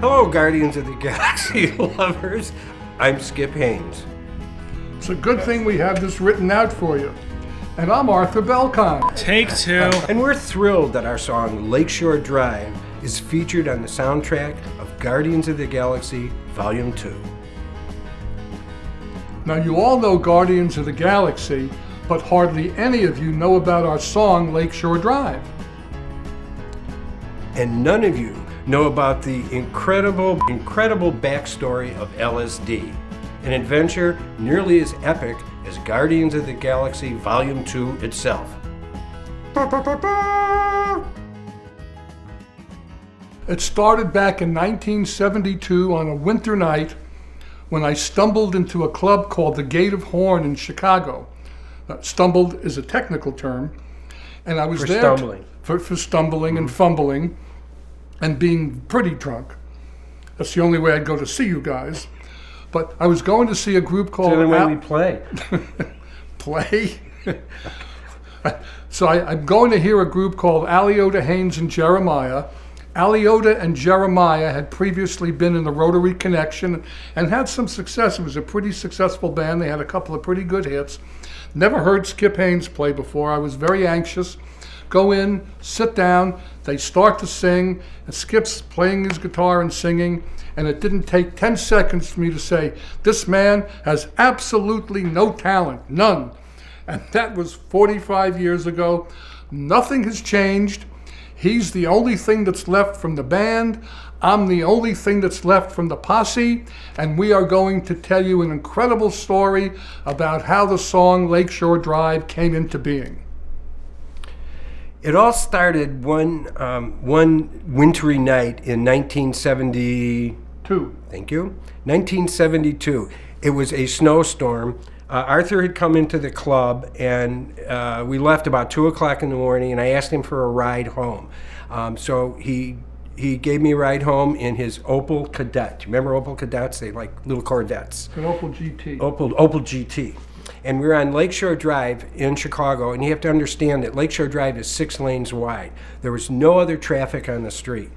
Hello, Guardians of the Galaxy lovers. I'm Skip Haynes. It's a good thing we have this written out for you. And I'm Arthur Belcon. Take two. And we're thrilled that our song Lakeshore Drive is featured on the soundtrack of Guardians of the Galaxy Volume 2. Now you all know Guardians of the Galaxy, but hardly any of you know about our song Lakeshore Drive. And none of you know about the incredible backstory of LSD, an adventure nearly as epic as Guardians of the Galaxy Volume 2 itself. It started back in 1972 on a winter night when I stumbled into a club called the Gate of Horn in Chicago. Now, stumbled is a technical term, and I was there stumbling. For stumbling and fumbling and being pretty drunk. That's the only way I'd go to see you guys. But I was going to see a group called... It's the only way we play. Play? So I'm going to hear a group called Aliota, Haynes, and Jeremiah. Aliota and Jeremiah had previously been in the Rotary Connection and had some success. It was a pretty successful band. They had a couple of pretty good hits. Never heard Skip Haynes play before. I was very anxious. Go in, sit down, they start to sing, and Skip's playing his guitar and singing, and it didn't take 10 seconds for me to say, this man has absolutely no talent, none. And that was 45 years ago. Nothing has changed. He's the only thing that's left from the band. I'm the only thing that's left from the posse, and we are going to tell you an incredible story about how the song Lakeshore Drive came into being. It all started one wintry night in 1972. Thank you. 1972. It was a snowstorm. Arthur had come into the club, and we left about 2 o'clock in the morning, and I asked him for a ride home. So he gave me a ride home in his Opel Kadett. Do you remember Opel Kadetts? They like little Corvettes. An Opel GT. Opel GT. And we were on Lakeshore Drive in Chicago, and you have to understand that Lakeshore Drive is 6 lanes wide. There was no other traffic on the street.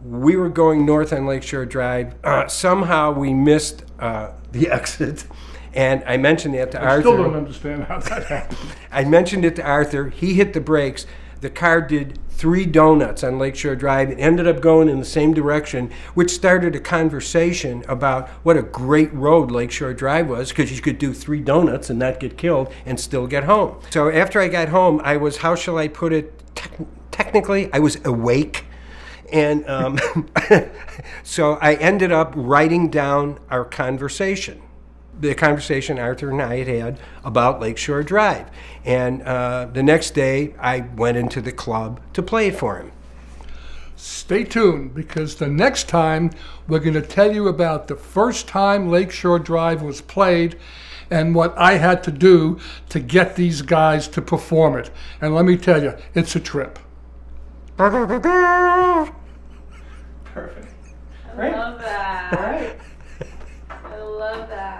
We were going north on Lakeshore Drive. Somehow we missed the exit, and I mentioned that to Arthur. I still don't understand how that happened. I mentioned it to Arthur. He hit the brakes. The car did 3 donuts on Lakeshore Drive. It ended up going in the same direction, which started a conversation about what a great road Lakeshore Drive was, because you could do 3 donuts and not get killed and still get home. So after I got home, I was, how shall I put it, technically, I was awake. And so I ended up writing down our conversation. The conversation Arthur and I had about Lakeshore Drive. And the next day, I went into the club to play it for him. Stay tuned, because the next time we're going to tell you about the first time Lakeshore Drive was played and what I had to do to get these guys to perform it. And let me tell you, it's a trip. Perfect. I love that. All right. I love that.